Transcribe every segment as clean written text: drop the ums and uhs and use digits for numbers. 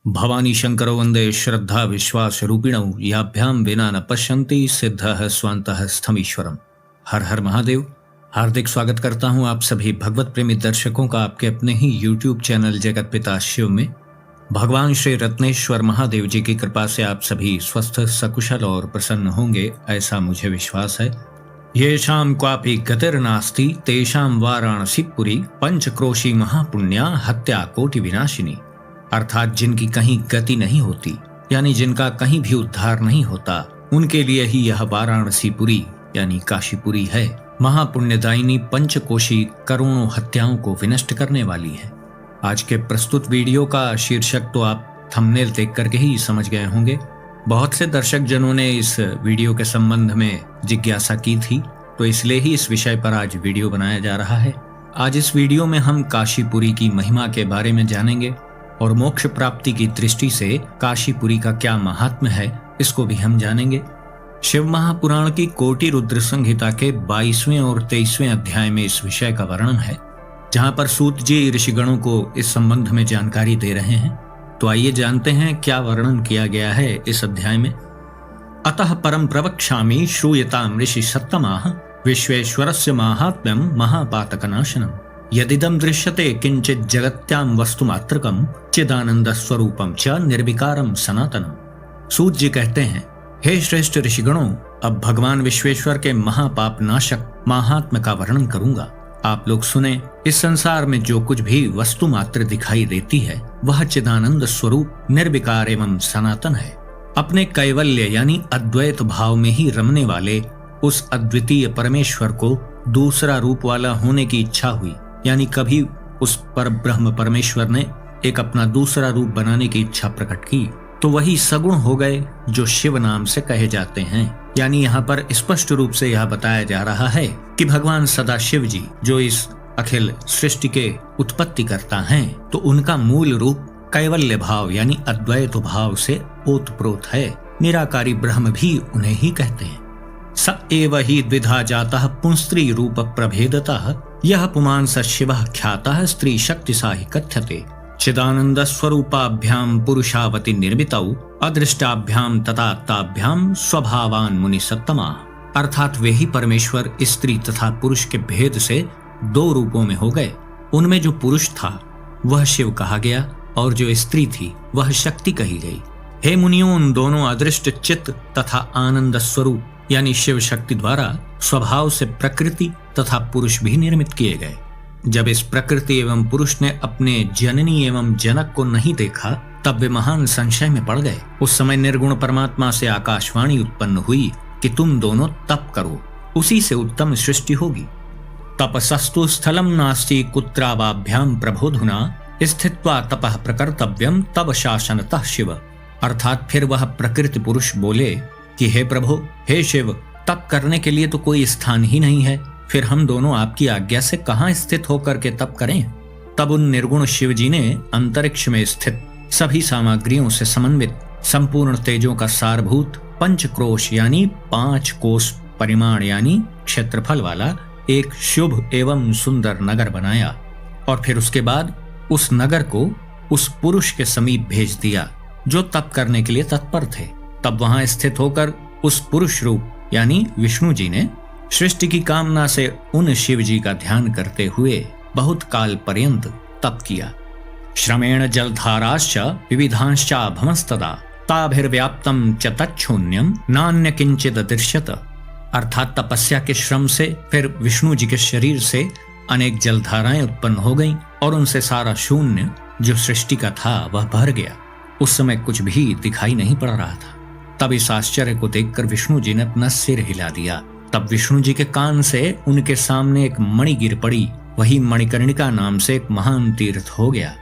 भवानी शंकरो वंदे श्रद्धा विश्वास रूपिणौ याभ्यां विना न पश्यन्ति सिद्धः स्वान्तः स्थमीश्वरम। हर हर महादेव। हार्दिक स्वागत करता हूं आप सभी भगवत प्रेमी दर्शकों का आपके अपने ही YouTube चैनल जगत पिता शिव में। भगवान श्री रत्नेश्वर महादेव जी की कृपा से आप सभी स्वस्थ सकुशल और प्रसन्न होंगे, ऐसा मुझे विश्वास है। येषां क्वापि गतिर्नास्ति तेषां वाराणसी पुरी पंचक्रोशी महापुण्या हत्या कोटि विनाशिनी। अर्थात जिनकी कहीं गति नहीं होती, यानी जिनका कहीं भी उद्धार नहीं होता, उनके लिए ही यह वाराणसी पुरी यानी काशीपुरी है। महापुण्यदायिनी पंचकोशी करोड़ों हत्याओं को विनष्ट करने वाली है। आज के प्रस्तुत वीडियो का शीर्षक तो आप थंबनेल देख करके ही समझ गए होंगे। बहुत से दर्शक जनों ने इस वीडियो के संबंध में जिज्ञासा की थी, तो इसलिए ही इस विषय पर आज वीडियो बनाया जा रहा है। आज इस वीडियो में हम काशीपुरी की महिमा के बारे में जानेंगे और मोक्ष प्राप्ति की दृष्टि से काशीपुरी का क्या महात्म्य है, इसको भी हम जानेंगे। शिव महापुराण की कोटि रुद्र संहिता के 22वें और 23वें अध्याय में इस विषय का वर्णन है, जहां पर सूत जी ऋषिगणों को इस संबंध में जानकारी दे रहे हैं। तो आइए जानते हैं क्या वर्णन किया गया है इस अध्याय में। अतः परम प्रवक्ष्यामि श्रूयताम ऋषि सत्तमाः विश्वेश्वरस्य माहात्म्यं महापातकनाशनम्। यदिदं दृश्यते किंचित जगत्याम वस्तुमात्रकम चिदानंद स्वरूपम च निर्विकारम सनातनम। सूत जी कहते हैं, हे श्रेष्ठ ऋषिगणों, अब भगवान विश्वेश्वर के महापाप नाशक महात्म्य का वर्णन करूंगा। आप लोग सुने। इस संसार में जो कुछ भी वस्तु मात्र दिखाई देती है वह चिदानंद स्वरूप निर्विकार एवं सनातन है। अपने कैवल्य यानी अद्वैत भाव में ही रमने वाले उस अद्वितीय परमेश्वर को दूसरा रूप वाला होने की इच्छा हुई, यानी कभी उस पर ब्रह्म परमेश्वर ने एक अपना दूसरा रूप बनाने की इच्छा प्रकट की, तो वही सगुण हो गए जो शिव नाम से कहे जाते हैं। यानी यहाँ पर स्पष्ट रूप से यह बताया जा रहा है कि भगवान सदा शिव जी जो इस अखिल सृष्टि के उत्पत्ति करता हैं, तो उनका मूल रूप कैवल्य भाव यानी अद्वैत भाव से ओतप्रोत है। निराकारी ब्रह्म भी उन्हें ही कहते हैं। स एव ही द्विधा जातः पुंस्त्री रूप प्रभेदतः यह पुमांस शिवः ख्यातः स्त्री शक्ति सा ही कथ्यते। चिदानंद स्वरूपाभ्याम पुरुषावति निर्मितौ अदृष्टाभ्याम तथा ताभ्याम स्वभावान मुनि सत्तमा। अर्थात वे ही परमेश्वर स्त्री तथा पुरुष के भेद से दो रूपों में हो गए। उनमें जो पुरुष था वह शिव कहा गया और जो स्त्री थी वह शक्ति कही गई। हे मुनियों, उन दोनों अदृष्ट चित्त तथा आनंद स्वरूप यानी शिव शक्ति द्वारा स्वभाव से प्रकृति तथा पुरुष भी निर्मित किए गए। जब इस प्रकृति एवं पुरुष ने अपने जननी एवं जनक को नहीं देखा, तब वे महान संशय में पड़ गए। उस समय निर्गुण परमात्मा से आकाशवाणी उत्पन्न हुई कि तुम दोनों तप करो, उसी से उत्तम सृष्टि होगी। तपसस्तु स्थलम नास्ति कुत्रावाभ्याम प्रबोधुना स्थित्वा तपः प्रकर्तव्यम तब शासनतः शिव। अर्थात फिर वह प्रकृति पुरुष बोले कि हे प्रभु, हे शिव, तप करने के लिए तो कोई स्थान ही नहीं है, फिर हम दोनों आपकी आज्ञा से कहां स्थित होकर के तप करें। तब उन निर्गुण शिव जी ने अंतरिक्ष में स्थित सभी सामग्रियों से समन्वित संपूर्ण तेजों का सारभूत पंचक्रोश यानी 5 कोस परिमाण यानी क्षेत्रफल वाला एक शुभ एवं सुंदर नगर बनाया, और फिर उसके बाद उस नगर को उस पुरुष के समीप भेज दिया जो तप करने के लिए तत्पर थे। तब वहां स्थित होकर उस पुरुष रूप यानी विष्णु जी ने सृष्टि की कामना से उन शिव जी का ध्यान करते हुए बहुत काल पर्यंत तप किया। श्रमेण जलधाराश्च विविधांश्च भमस्तदा ताभिर्व्याप्तम च तच्छून्यम नान्य किंचित दृश्यत। अर्थात तपस्या के श्रम से फिर विष्णु जी के शरीर से अनेक जलधाराएं उत्पन्न हो गईं और उनसे सारा शून्य जो सृष्टि का था वह भर गया। उस समय कुछ भी दिखाई नहीं पड़ रहा था। तब इस आश्चर्य को देखकर विष्णु जी ने अपना सिर हिला दिया। तब विष्णु जी के कान से उनके सामने एक मणि गिर पड़ी। वही मणिकर्णिका नाम से एक महान तीर्थ हो गया।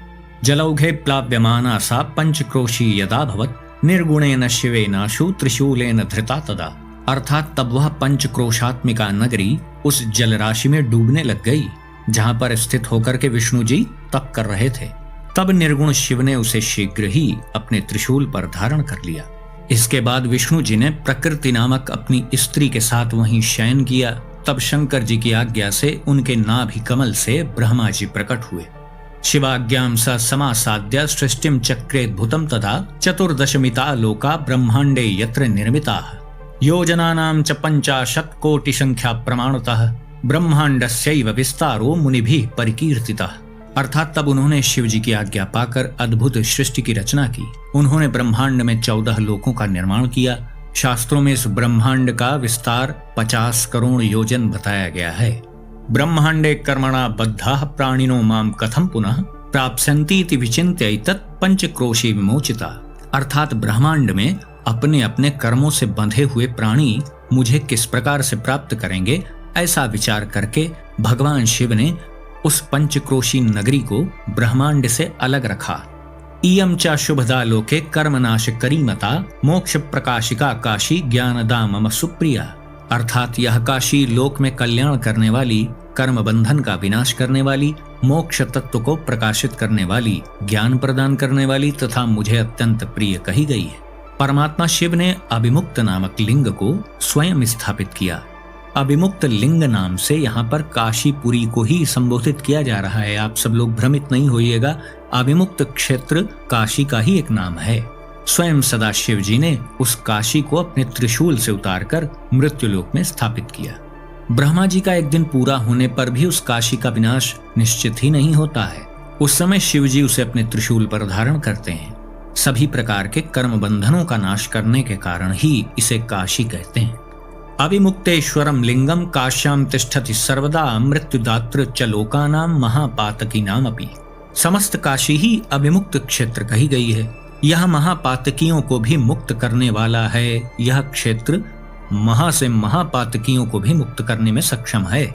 जलौघे प्लाव्यमाना सा पंचक्रोशी यदा भवत निर्गुणेन शिवेनाशु त्रिशूलेन धृता तदा। अर्थात तब वह पंचक्रोशात्मिका नगरी उस जलराशि में डूबने लग गई जहां पर स्थित होकर के विष्णु जी तप कर रहे थे। तब निर्गुण शिव ने उसे शीघ्र ही अपने त्रिशूल पर धारण कर लिया। इसके बाद विष्णु जी ने प्रकृति नामक अपनी स्त्री के साथ वहीं शयन किया। तब शंकर जी की आज्ञा से उनके नाभि कमल से ब्रह्मा जी प्रकट हुए। शिवाज्ञां स समासाद्य सृष्टिं चक्रेद्भुतं तथा चतुर्दशमिता लोका ब्रह्मांडे यत्र निर्मिताः योजनानां च 50 कोटि संख्या प्रमाणतः ब्रह्मांडस्यैव विस्तारो मुनिभिः परिकीर्तितः। अर्थात तब उन्होंने शिव जी की आज्ञा पाकर अद्भुत सृष्टि की रचना की। उन्होंने ब्रह्मांड में 14 लोकों का निर्माण किया। शास्त्रों में इस ब्रह्मांड का विस्तार 50 करोड़ योजन बताया गया है। ब्रह्मांडे कर्मणा बद्धाः प्राणिनो माम कथम पुनः प्राप्स्यन्तीति विचिन्त्य तत् पंचक्रोशी विमोचिता। अर्थात ब्रह्मांड में अपने अपने कर्मों से बंधे हुए प्राणी मुझे किस प्रकार से प्राप्त करेंगे, ऐसा विचार करके भगवान शिव ने उस पंचक्रोशी नगरी को ब्रह्मांड से अलग रखा। इयं च शुभदा लोके कर्मनाश करीमता मोक्ष प्रकाशिका काशी ज्ञानदा मम सुप्रिया। अर्थात यह काशी लोक में कल्याण करने वाली, कर्म बंधन का विनाश करने वाली, मोक्ष तत्व को प्रकाशित करने वाली, ज्ञान प्रदान करने वाली तथा मुझे अत्यंत प्रिय कही गई है। परमात्मा शिव ने अभिमुक्त नामक लिंग को स्वयं स्थापित किया। अभिमुक्त लिंग नाम से यहाँ पर काशीपुरी को ही संबोधित किया जा रहा है। आप सब लोग भ्रमित नहीं होइएगा, अभिमुक्त क्षेत्र काशी का ही एक नाम है। स्वयं सदाशिव जी ने उस काशी को अपने त्रिशूल से उतारकर मृत्युलोक में स्थापित किया। ब्रह्मा जी का एक दिन पूरा होने पर भी उस काशी का विनाश निश्चित ही नहीं होता है। उस समय शिव जी उसे अपने त्रिशूल पर धारण करते हैं। सभी प्रकार के कर्म बंधनों का नाश करने के कारण ही इसे काशी कहते हैं। अभिमुक्तेश्वरम लिंगम काश्याम तिष्ठति सर्वदा मृत्युदात्र च लोकानां महापातकीनाम अपि। समस्त काशी ही अभिमुक्त क्षेत्र कही गई है। यह महापातकियों को भी मुक्त करने वाला है। यह क्षेत्र महा से महापातकियों को भी मुक्त करने में सक्षम है।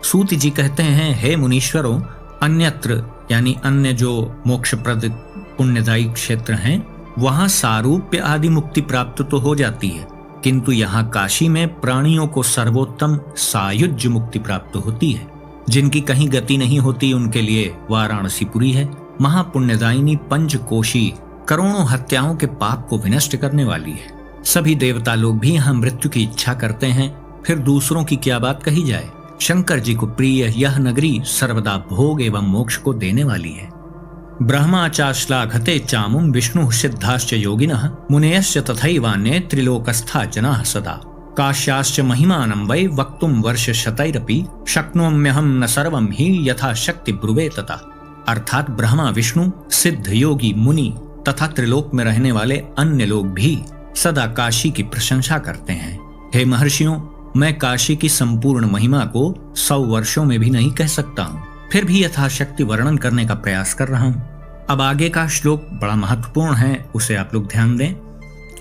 सूत जी कहते हैं, हे मुनीश्वरों, अन्यत्र यानी अन्य जो मोक्षप्रद पुण्यदायी क्षेत्र हैं, वहां सारूप्य आदि मुक्ति प्राप्त तो हो जाती है, किंतु यहाँ काशी में प्राणियों को सर्वोत्तम सायुज्य मुक्ति प्राप्त होती है। जिनकी कहीं गति नहीं होती उनके लिए वाराणसीपुरी है। महापुण्यदायिनी पंचकोशी करोड़ों हत्याओं के पाप को विनष्ट करने वाली है। सभी देवता लोग भी यहाँ मृत्यु की इच्छा करते हैं, फिर दूसरों की क्या बात कही जाए। शंकर जी को प्रिय यह नगरी सर्वदा भोग एवं मोक्ष को देने वाली है। ब्रह्मा चाश्लाघते चामुं विष्णु सिद्धाश्च योगिनः मुनेयश्च तथैवान्ये त्रिलोकस्था जनाः सदा काश्याश्च महिमानं वै वक्तुं वर्षशतैरपि शक्नोम्यहं न सर्वं हि यथा शक्ति ब्रुवे तथा। अर्थात ब्रह्मा, विष्णु, सिद्ध, योगी, मुनि तथा त्रिलोक में रहने वाले अन्य लोग भी सदा काशी की प्रशंसा करते हैं। हे महर्षियों, मैं काशी की संपूर्ण महिमा को 100 वर्षों में भी नहीं कह सकता हूँ, फिर भी यथाशक्ति वर्णन करने का प्रयास कर रहा हूँ। अब आगे का श्लोक बड़ा महत्वपूर्ण है, उसे आप लोग ध्यान दें।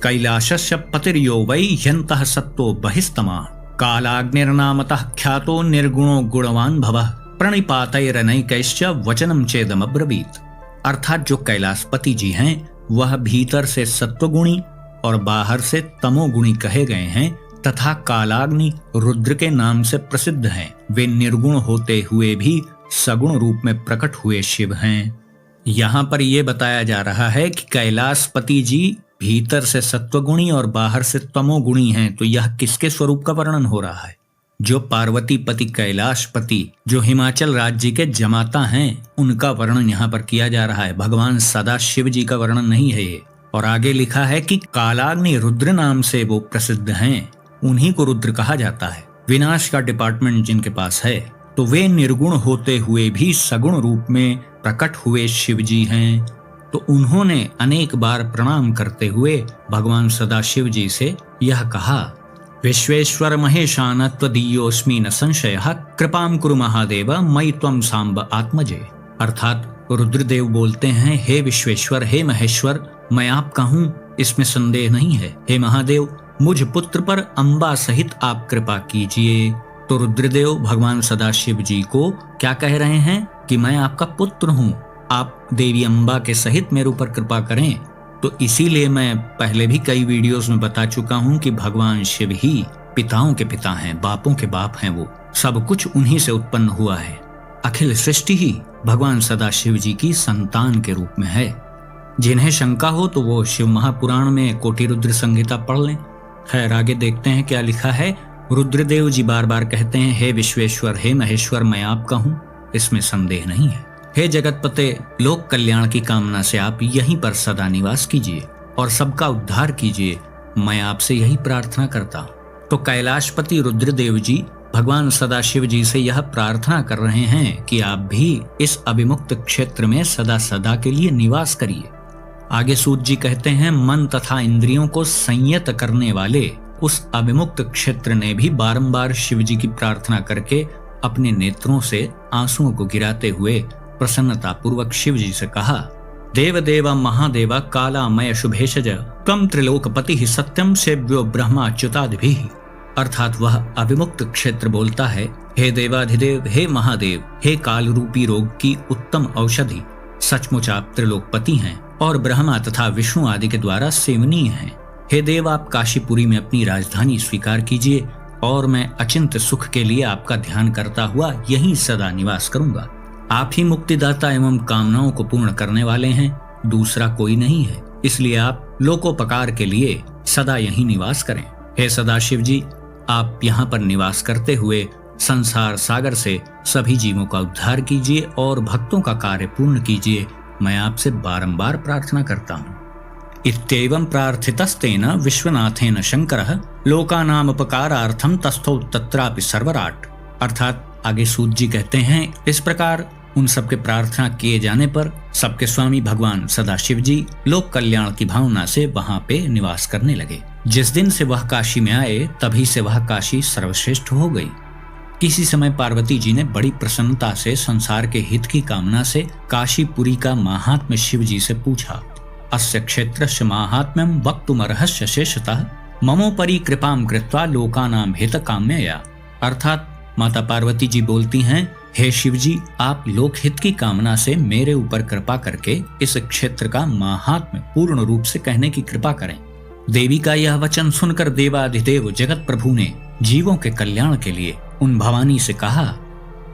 कैलाशस्य पतिर्यो वै ह्यन्तः सत्तो बहिस्तमा कालाग्निर्नामतः ख्यातो निर्गुणो गुणवान भवः प्रणिपातैरनैकैश्च वचनम चेदमब्रवीत। अर्थात जो कैलाशपति जी हैं वह भीतर से सत्वगुणी और बाहर से तमोगुणी कहे गए हैं तथा कालाग्नि रुद्र के नाम से प्रसिद्ध हैं। वे निर्गुण होते हुए भी सगुण रूप में प्रकट हुए शिव हैं। यहाँ पर यह बताया जा रहा है कि कैलाशपति जी भीतर से सत्वगुणी और बाहर से तमोगुणी हैं, तो यह किसके स्वरूप का वर्णन हो रहा है? जो पार्वती पति कैलाशपति, जो हिमाचल राज्य के जमाता हैं, उनका वर्णन यहाँ पर किया जा रहा है। भगवान सदा शिव जी का वर्णन नहीं है ये। और आगे लिखा है कि कालाग्नि रुद्र नाम से वो प्रसिद्ध हैं, उन्हीं को रुद्र कहा जाता है। विनाश का डिपार्टमेंट जिनके पास है, तो वे निर्गुण होते हुए भी सगुण रूप में प्रकट हुए शिव जी हैं। तो उन्होंने अनेक बार प्रणाम करते हुए भगवान सदाशिव जी से यह कहा, विश्वेश्वर महेशान त्वदीयोऽस्मि न संशयः कृपां कुरु महादेव मयि त्वं सांब आत्मजे। अर्थात रुद्रदेव बोलते हैं, हे विश्वेश्वर, हे महेश्वर, मैं आपका हूँ, इसमें संदेह नहीं है। हे महादेव, मुझ पुत्र पर अंबा सहित आप कृपा कीजिए। तो रुद्रदेव भगवान सदाशिव जी को क्या कह रहे हैं कि मैं आपका पुत्र हूँ, आप देवी अंबा के सहित मेरे ऊपर कृपा करें। तो इसीलिए मैं पहले भी कई वीडियोस में बता चुका हूँ कि भगवान शिव ही पिताओं के पिता हैं, बापों के बाप हैं। वो सब कुछ उन्हीं से उत्पन्न हुआ है। अखिल सृष्टि ही भगवान सदाशिव जी की संतान के रूप में है। जिन्हें शंका हो तो वो शिव महापुराण में कोटि रुद्र संहिता पढ़ लें। खैर, आगे देखते हैं क्या लिखा है। रुद्रदेव जी बार बार कहते हैं, हे विश्वेश्वर, हे महेश्वर, मैं आपका हूँ, इसमें संदेह नहीं है। हे जगतपते, लोक कल्याण की कामना से आप यहीं पर सदा निवास कीजिए और सबका उद्धार कीजिए, मैं आपसे यही प्रार्थना करता हूँ। तो कैलाशपति रुद्रदेव जी भगवान सदाशिव जी से यह प्रार्थना कर रहे हैं कि आप भी इस अभिमुक्त क्षेत्र में सदा सदा के लिए निवास करिए। आगे सूत जी कहते हैं, मन तथा इंद्रियों को संयत करने वाले उस अभिमुक्त क्षेत्र ने भी बारंबार शिव जी की प्रार्थना करके अपने नेत्रों से आंसुओं को गिराते हुए प्रसन्नता पूर्वक शिव जी से कहा, देव देव महादेव कालामय शुभेशज त्वं त्रिलोकपति ही सत्यम सेव्यो ब्रह्माच्युतादिभिः। अर्थात वह अभिमुक्त क्षेत्र बोलता है, हे देवाधिदेव, हे महादेव, हे काल रूपी रोग की उत्तम औषधि, सचमुच आप त्रिलोकपति हैं और ब्रह्मा तथा विष्णु आदि के द्वारा सेवनीय हैं। हे देव, आप काशीपुरी में अपनी राजधानी स्वीकार कीजिए और मैं अचिंत सुख के लिए आपका ध्यान करता हुआ यहीं सदा निवास करूंगा। आप ही मुक्तिदाता एवं कामनाओं को पूर्ण करने वाले हैं, दूसरा कोई नहीं है, इसलिए आप लोकोपकार के लिए सदा यहीं निवास करें। हे सदाशिव जी, आप यहाँ पर निवास करते हुए संसार सागर से सभी जीवों का उद्धार कीजिए और भक्तों का कार्य पूर्ण कीजिए, मैं आपसे बारंबार प्रार्थना करता हूँ। इत्येवं प्रार्थितस्तेन विश्वनाथेन शंकरः लोकानामुपकारार्थं तस्थौ तत्रापि सर्वराट। अर्थात आगे सूत जी कहते हैं, इस प्रकार उन सबके प्रार्थना किए जाने पर सबके स्वामी भगवान सदाशिव जी लोक कल्याण की भावना से वहां पे निवास करने लगे। जिस दिन से वह काशी में आए तभी से वह काशी सर्वश्रेष्ठ हो गई। किसी समय पार्वती जी ने बड़ी प्रसन्नता से संसार के हित की कामना से काशीपुरी का महात्म्य शिव जी से पूछा। अस्य क्षेत्रस्य माहात्म्यं वक्तुमर्हस्य शेषतः ममोपरि कृपां कृत्वा लोकानां हितकाम्यया। अर्थात माता पार्वती जी बोलती हैं, हे शिव जी, आप लोकहित की कामना से मेरे ऊपर कृपा करके इस क्षेत्र का महात्म्य पूर्ण रूप से कहने की कृपा करें। देवी का यह वचन सुनकर देवाधिदेव जगत प्रभु ने जीवों के कल्याण के लिए उन भवानी से कहा,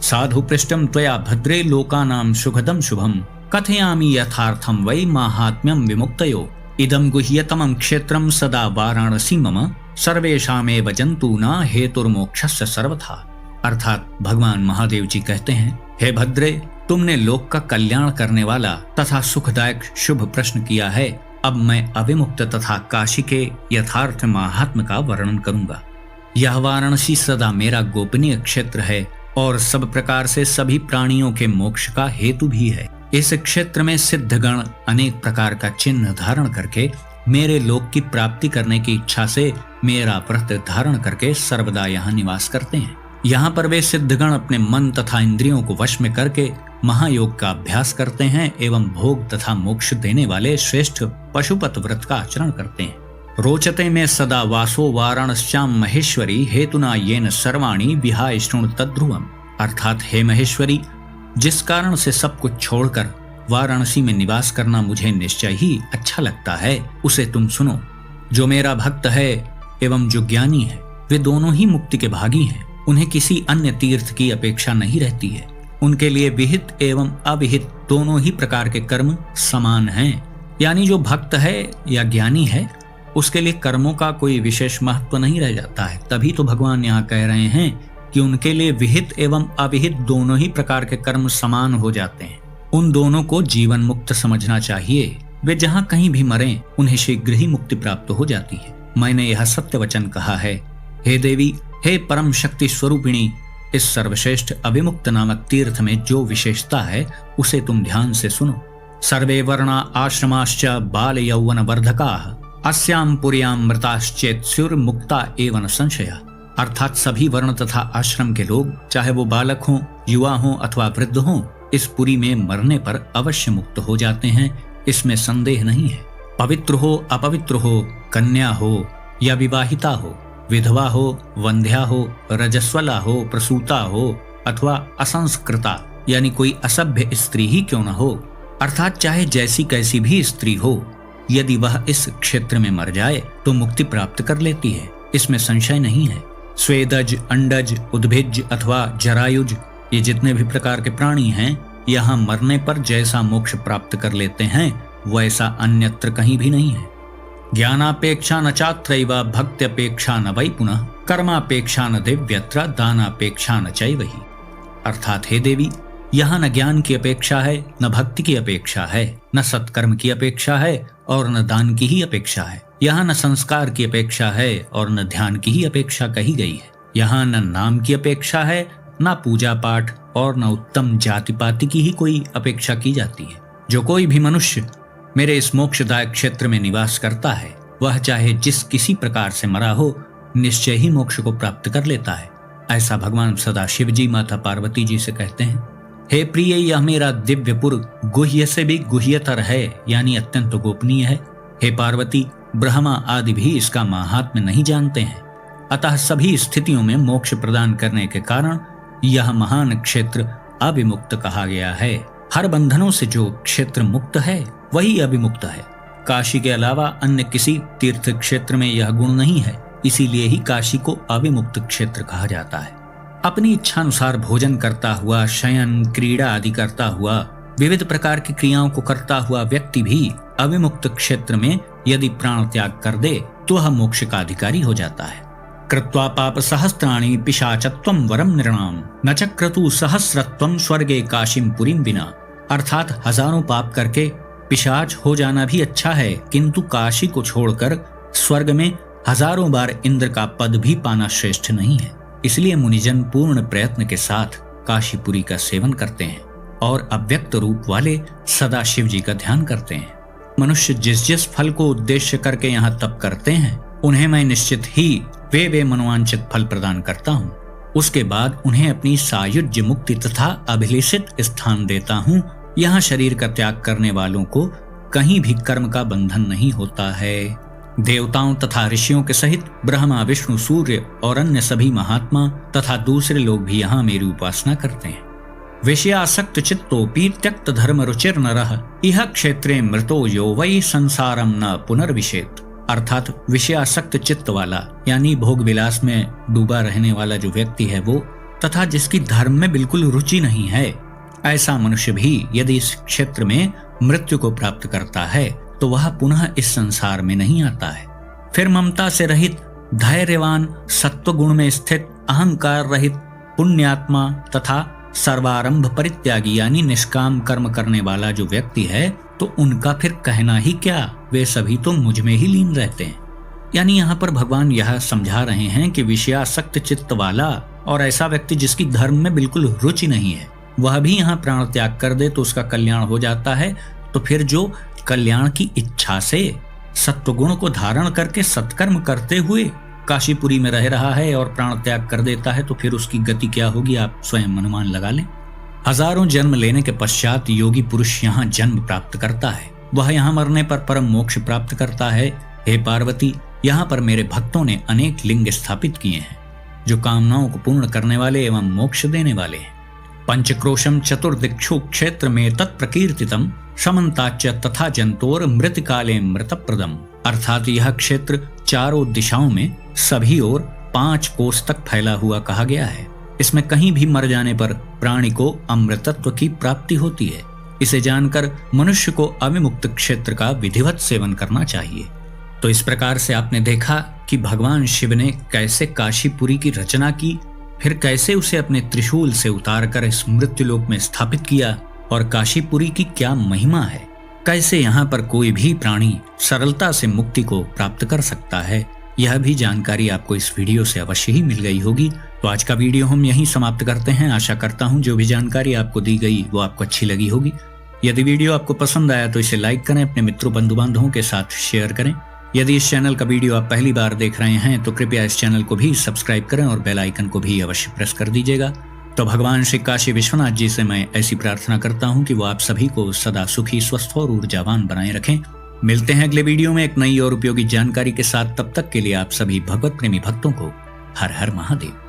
साधु पृष्ठम त्वया भद्रे लोकानां सुखदम शुभम कथयामि यथार्थम वै माहात्म्यम विमुक्तयो इदं गुह्यतमं क्षेत्रम सदा वाराणसी मम सर्वेषामेव जन्तूना हेतुर्मोक्षस्य सर्वथा। अर्थात भगवान महादेव जी कहते हैं, हे भद्रे, तुमने लोक का कल्याण करने वाला तथा सुखदायक शुभ प्रश्न किया है। अब मैं अविमुक्त तथा काशी के यथार्थ महात्म्य का वर्णन करूंगा। यह वाराणसी सदा मेरा गोपनीय क्षेत्र है और सब प्रकार से सभी प्राणियों के मोक्ष का हेतु भी है। इस क्षेत्र में सिद्धगण अनेक प्रकार का चिन्ह धारण करके मेरे लोक की प्राप्ति करने की इच्छा से मेरा व्रत धारण करके सर्वदा यहाँ निवास करते हैं। यहाँ पर वे सिद्धगण अपने मन तथा इंद्रियों को वश में करके महायोग का अभ्यास करते हैं एवं भोग तथा मोक्ष देने वाले श्रेष्ठ पशुपत व्रत का आचरण करते हैं। रोचते में सदा वासो वाराणस्याम महेश्वरी हेतुना येन सर्वाणी विहाय शृणु तद्ध्रुवम्। अर्थात हे महेश्वरी, जिस कारण से सब कुछ छोड़कर वाराणसी में निवास करना मुझे निश्चय ही अच्छा लगता है, उसे तुम सुनो। जो मेरा भक्त है एवं जो ज्ञानी है, वे दोनों ही मुक्ति के भागी हैं। उन्हें किसी अन्य तीर्थ की अपेक्षा नहीं रहती है। उनके लिए विहित एवं अविहित दोनों ही प्रकार के कर्म समान हैं। यानी जो भक्त है या ज्ञानी है, उसके लिए कर्मों का कोई विशेष महत्व नहीं रह जाता है। तभी तो भगवान यहाँ कह रहे हैं कि उनके लिए विहित एवं अविहित दोनों ही प्रकार के कर्म समान हो जाते हैं। उन दोनों को जीवन मुक्त समझना चाहिए। वे जहाँ कहीं भी मरें, उन्हें शीघ्र ही मुक्ति प्राप्त हो जाती है। मैंने यह सत्य वचन कहा है। हे देवी, हे परम शक्ति स्वरूपिणी, इस सर्वश्रेष्ठ अभिमुक्त नामक तीर्थ में जो विशेषता है उसे तुम ध्यान से सुनो। सर्वे वर्णा आश्रमाश्च बाल यौवन वर्धकाः अस्याम पुर्याम मृताश्चेत स्युर्मुक्ता एवं संशया। अर्थात सभी वर्ण तथा आश्रम के लोग, चाहे वो बालक हों, युवा हों अथवा वृद्ध हों, इस पुरी में मरने पर अवश्य मुक्त हो जाते हैं, इसमें संदेह नहीं है। पवित्र हो, अपवित्र हो, कन्या हो या विवाहिता हो, विधवा हो, वंध्या हो, रजस्वला हो, प्रसूता हो अथवा असंस्कृता यानी कोई असभ्य स्त्री ही क्यों न हो, अर्थात चाहे जैसी कैसी भी स्त्री हो, यदि वह इस क्षेत्र में मर जाए तो मुक्ति प्राप्त कर लेती है, इसमें संशय नहीं है। स्वेदज, अंडज, उद्भिज अथवा जरायुज, ये जितने भी प्रकार के प्राणी हैं, यहाँ मरने पर जैसा मोक्ष प्राप्त कर लेते हैं वैसा अन्यत्र कहीं भी नहीं है। ज्ञानापेक्षा न चात्रैव भक्त्यपेक्षा न वै पुनः कर्मापेक्षा न दिव्यत्र दानापेक्षा न चैव ही। अर्थात हे देवी, यहाँ न ज्ञान की अपेक्षा है, न भक्ति की अपेक्षा है, न सत्कर्म की अपेक्षा है और न दान की ही अपेक्षा है। यहाँ न संस्कार की अपेक्षा है और न ध्यान की ही अपेक्षा कही गई है। यहाँ न नाम की अपेक्षा है, न पूजा पाठ और न उत्तम जाति पाति की ही कोई अपेक्षा की जाती है। जो कोई भी मनुष्य मेरे इस मोक्षदायक क्षेत्र में निवास करता है, वह चाहे जिस किसी प्रकार से मरा हो, निश्चय ही मोक्ष को प्राप्त कर लेता है। ऐसा भगवान सदाशिव जी माता पार्वती जी से कहते हैं। हे प्रिय, यह मेरा दिव्यपुर गुह्य से भी गुह्यतर है, यानी अत्यंत गोपनीय है। हे पार्वती, ब्रह्मा आदि भी इसका महात्म्य नहीं जानते हैं। अतः सभी स्थितियों में मोक्ष प्रदान करने के कारण यह महान क्षेत्र अविमुक्त कहा गया है। हर बंधनों से जो क्षेत्र मुक्त है वही अविमुक्त है। काशी के अलावा अन्य किसी तीर्थ क्षेत्र में यह गुण नहीं है, इसीलिए ही काशी को अविमुक्त क्षेत्र कहा जाता है। अपनी इच्छानुसार भोजन करता हुआ, शयन क्रीड़ा आदि करता हुआ, विविध प्रकार की क्रियाओं को करता हुआ व्यक्ति भी अविमुक्त क्षेत्र में यदि प्राण त्याग कर दे तो वह मोक्ष का अधिकारी हो जाता है। कृत्वा पाप सहस्त्राणि पिशाचत्वं वरम नृणाम न चक्रतु सहस्रत्वं स्वर्गे काशीम पुरीम विना। अर्थात हजारों पाप करके पिशाच हो जाना भी अच्छा है, किंतु काशी को छोड़कर स्वर्ग में हजारों बार इंद्र का पद भी पाना श्रेष्ठ नहीं है। इसलिए मुनिजन पूर्ण प्रयत्न के साथ काशीपुरी का सेवन करते हैं और अव्यक्त रूप वाले सदा शिव जी का ध्यान करते हैं। मनुष्य जिस जिस फल को उद्देश्य करके यहाँ तप करते हैं, उन्हें मैं निश्चित ही वे मनोवांछित फल प्रदान करता हूँ। उसके बाद उन्हें अपनी सायुज्य मुक्ति तथा अभिलेषित स्थान देता हूँ। यहाँ शरीर का त्याग करने वालों को कहीं भी कर्म का बंधन नहीं होता है। देवताओं तथा ऋषियों के सहित ब्रह्मा, विष्णु, सूर्य और अन्य सभी महात्मा तथा दूसरे लोग भी यहाँ मेरी उपासना करते हैं। विषयासक्त चित्तोपि त्यक्त धर्म रुचिर नरः इह क्षेत्रे मृतो यो वै संसारम न पुनर्विशेत। अर्थात विषयासक्त चित्त वाला यानी भोग विलास में डूबा रहने वाला जो व्यक्ति है वो, तथा जिसकी धर्म में बिल्कुल रुचि नहीं है, ऐसा मनुष्य भी यदि इस क्षेत्र में मृत्यु को प्राप्त करता है तो वह पुनः इस संसार में नहीं आता है। फिर ममता से रहित, धैर्यवान, सत्व गुण में स्थित, अहंकार रहित, पुण्यात्मा तथा सर्वारंभ परित्यागी यानी निष्काम कर्म करने वाला जो व्यक्ति है, तो उनका फिर कहना ही क्या, वे सभी तो मुझ में ही लीन रहते हैं। यानी यहाँ पर भगवान यह समझा रहे हैं कि विषयासक्त चित्त वाला और ऐसा व्यक्ति जिसकी धर्म में बिल्कुल रुचि नहीं है, वह भी यहाँ प्राण त्याग कर दे तो उसका कल्याण हो जाता है। तो फिर जो कल्याण की इच्छा से सत्वगुण को धारण करके सत्कर्म करते हुए काशीपुरी में रह रहा है और प्राण त्याग कर देता है, तो फिर उसकी गति क्या होगी, आप स्वयं अनुमान लगा लें। हजारों जन्म लेने के पश्चात योगी पुरुष यहाँ जन्म प्राप्त करता है, वह यहाँ मरने पर परम मोक्ष प्राप्त करता है। हे पार्वती, यहाँ पर मेरे भक्तों ने अनेक लिंग स्थापित किए हैं जो कामनाओं को पूर्ण करने वाले एवं मोक्ष देने वाले हैं। पंचक्रोशम चतुर्दिक्षु क्षेत्र में तत्प्रकीर्तितम समन्ताच तथा जंतोर मृत काले मृतप्रदम। अर्थात यह क्षेत्र चारों दिशाओं में सभी ओर 5 कोस तक फैला हुआ कहा गया है। इसमें कहीं भी मर जाने पर प्राणी को अमृतत्व की प्राप्ति होती है। इसे जानकर मनुष्य को अविमुक्त क्षेत्र का विधिवत सेवन करना चाहिए। तो इस प्रकार से आपने देखा कि भगवान शिव ने कैसे काशीपुरी की रचना की, फिर कैसे उसे अपने त्रिशूल से उतारकर इस मृत्युलोक में स्थापित किया और काशीपुरी की क्या महिमा है, कैसे यहाँ पर कोई भी प्राणी सरलता से मुक्ति को प्राप्त कर सकता है। यह भी जानकारी आपको इस वीडियो से अवश्य ही मिल गई होगी। तो आज का वीडियो हम यहीं समाप्त करते हैं। आशा करता हूँ जो भी जानकारी आपको दी गई वो आपको अच्छी लगी होगी। यदि वीडियो आपको पसंद आया तो इसे लाइक करें, अपने मित्रों बंधु बांधवों के साथ शेयर करें। यदि इस चैनल का वीडियो आप पहली बार देख रहे हैं तो कृपया इस चैनल को भी सब्सक्राइब करें और बेल आइकन को भी अवश्य प्रेस कर दीजिएगा। तो भगवान श्री काशी विश्वनाथ जी से मैं ऐसी प्रार्थना करता हूँ कि वो आप सभी को सदा सुखी, स्वस्थ और ऊर्जावान बनाए रखें। मिलते हैं अगले वीडियो में एक नई और उपयोगी जानकारी के साथ। तब तक के लिए आप सभी भगवत प्रेमी भक्तों को हर हर महादेव।